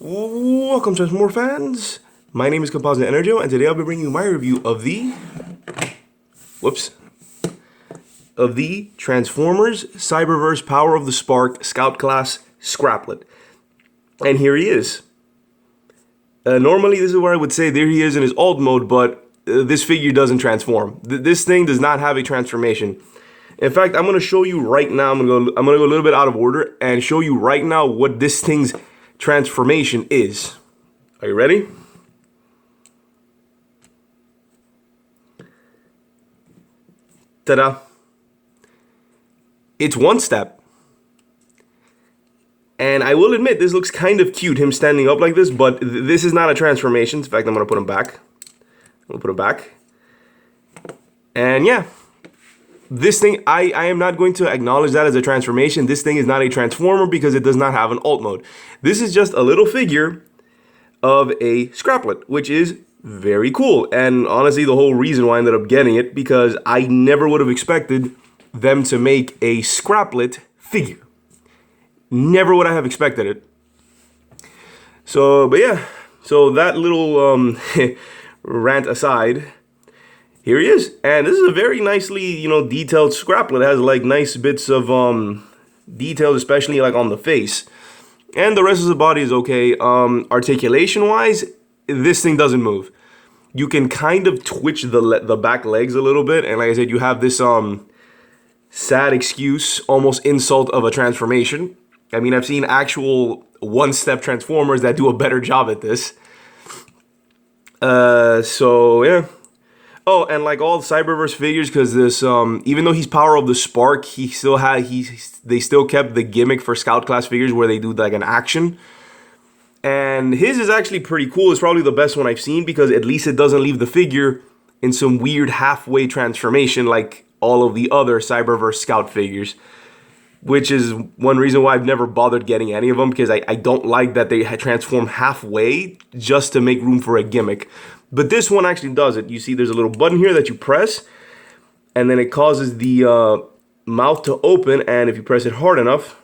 Welcome to more fans. My name is Composite Enerjoe, and today I'll be bringing you my review of the Transformers Cyberverse Power of the Spark Scout Class Scraplet. And here he is. Normally this is where I would say there he is in his alt mode, but this figure doesn't transform. This thing does not have a transformation. In fact, I'm going to show you right now. I'm going to go a little bit out of order and show you right now what this thing's transformation is. Are you ready? Ta-da! It's one step. And I will admit, this looks kind of cute, him standing up like this, but this is not a transformation. In fact, I'm going to put him back. I'm going to put him back. And yeah. This thing, I am not going to acknowledge that as a transformation. This thing is not a transformer because it does not have an alt mode. This is just a little figure of a Scraplet, which is very cool. And honestly, the whole reason why I ended up getting it, because I never would have expected them to make a Scraplet figure. Never would I have expected it. So, but yeah. So that little rant aside, here he is, and this is a very nicely, detailed Scraplet. It has like nice bits of details, especially like on the face, and the rest of the body is okay. Articulation-wise, this thing doesn't move. You can kind of twitch the back legs a little bit, and like I said, you have this sad excuse, almost insult of a transformation. I mean, I've seen actual one-step Transformers that do a better job at this. So yeah. Oh, and like all Cyberverse figures, because this, even though he's Power of the Spark, they still kept the gimmick for Scout class figures where they do like an action. And his is actually pretty cool. It's probably the best one I've seen because at least it doesn't leave the figure in some weird halfway transformation like all of the other Cyberverse Scout figures. Which is one reason why I've never bothered getting any of them, because I don't like that they transform halfway just to make room for a gimmick. But this one actually does it. You see there's a little button here that you press, and then it causes the mouth to open, and if you press it hard enough,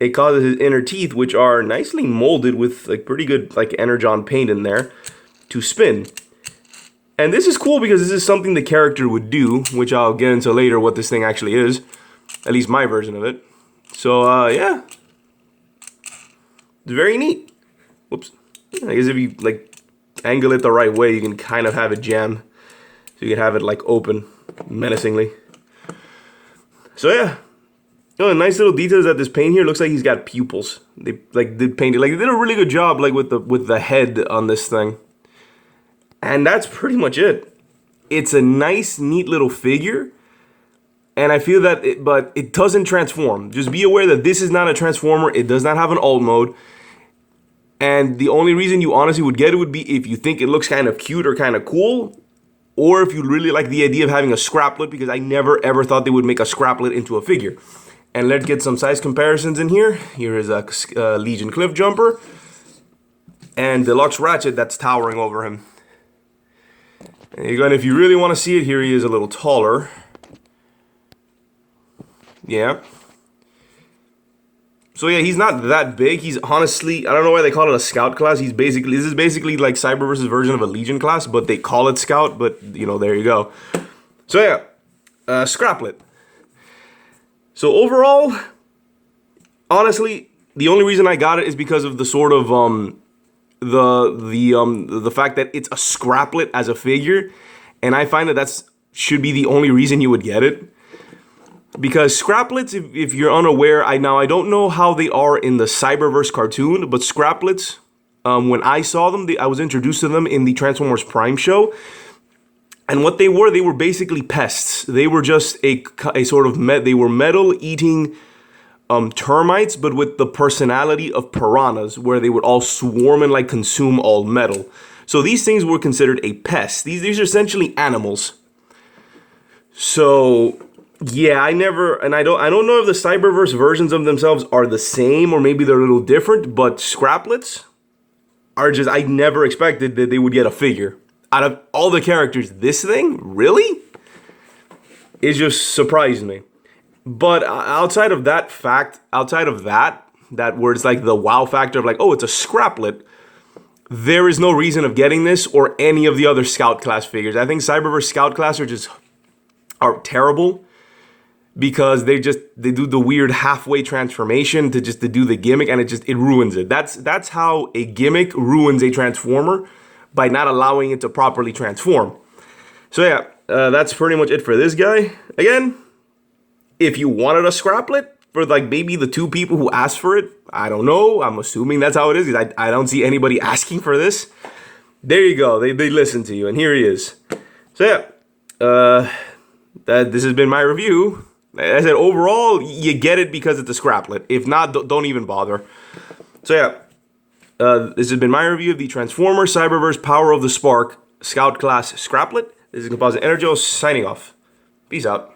it causes his inner teeth, which are nicely molded with like pretty good like Energon paint in there, to spin. And this is cool because this is something the character would do, which I'll get into later what this thing actually is. At least my version of it. So, yeah. It's very neat. Whoops. I guess if you, like, angle it the right way, you can kind of have it jam. So you can have it, like, open menacingly. So, yeah. Oh, nice little details that this paint here. Looks like he's got pupils. They, like, did paint it. Like, they did a really good job, like, with the head on this thing. And that's pretty much it. It's a nice, neat little figure. And I feel that, but it doesn't transform. Just be aware that this is not a transformer. It does not have an alt mode. And the only reason you honestly would get it would be if you think it looks kind of cute or kind of cool. Or if you really like the idea of having a Scraplet, because I never ever thought they would make a Scraplet into a figure. And let's get some size comparisons in here. Here is a Legion Cliff Jumper. And Deluxe Ratchet that's towering over him. And if you really want to see it, here he is a little taller. Yeah. So yeah, he's not that big. He's honestly, I don't know why they call it a Scout class. This is basically like Cyberverse's version of a Legion class, but they call it Scout, but there you go. So yeah, Scraplet. So overall, honestly, the only reason I got it is because of the sort of the fact that it's a Scraplet as a figure, and I find that should be the only reason you would get it. Because Scraplets, if you're unaware, I don't know how they are in the Cyberverse cartoon, but Scraplets, when I saw them, I was introduced to them in the Transformers Prime show, and what they were basically pests. They were just a sort of they were metal-eating termites, but with the personality of piranhas, where they would all swarm and like consume all metal. So these things were considered a pest. These are essentially animals. So yeah, I don't know if the Cyberverse versions of themselves are the same or maybe they're a little different, but Scraplets are just, I never expected that they would get a figure. Out of all the characters, this thing, really? It just surprised me. But outside of that, that where it's like the wow factor of like, oh, it's a Scraplet, there is no reason of getting this or any of the other Scout class figures. I think Cyberverse Scout class are terrible because they do the weird halfway transformation to do the gimmick, and it ruins it. That's how a gimmick ruins a transformer, by not allowing it to properly transform. So yeah, that's pretty much it for this guy. Again, if you wanted a Scraplet for like maybe the 2 people who asked for it, I don't know. I'm assuming that's how it is. I don't see anybody asking for this. There you go. They listened to you, and here he is. So yeah, this has been my review. As I said, overall, you get it because it's a Scraplet. If not, don't even bother. So yeah. This has been my review of the Transformer Cyberverse Power of the Spark Scout Class Scraplet. This is Composite Enerjoe signing off. Peace out.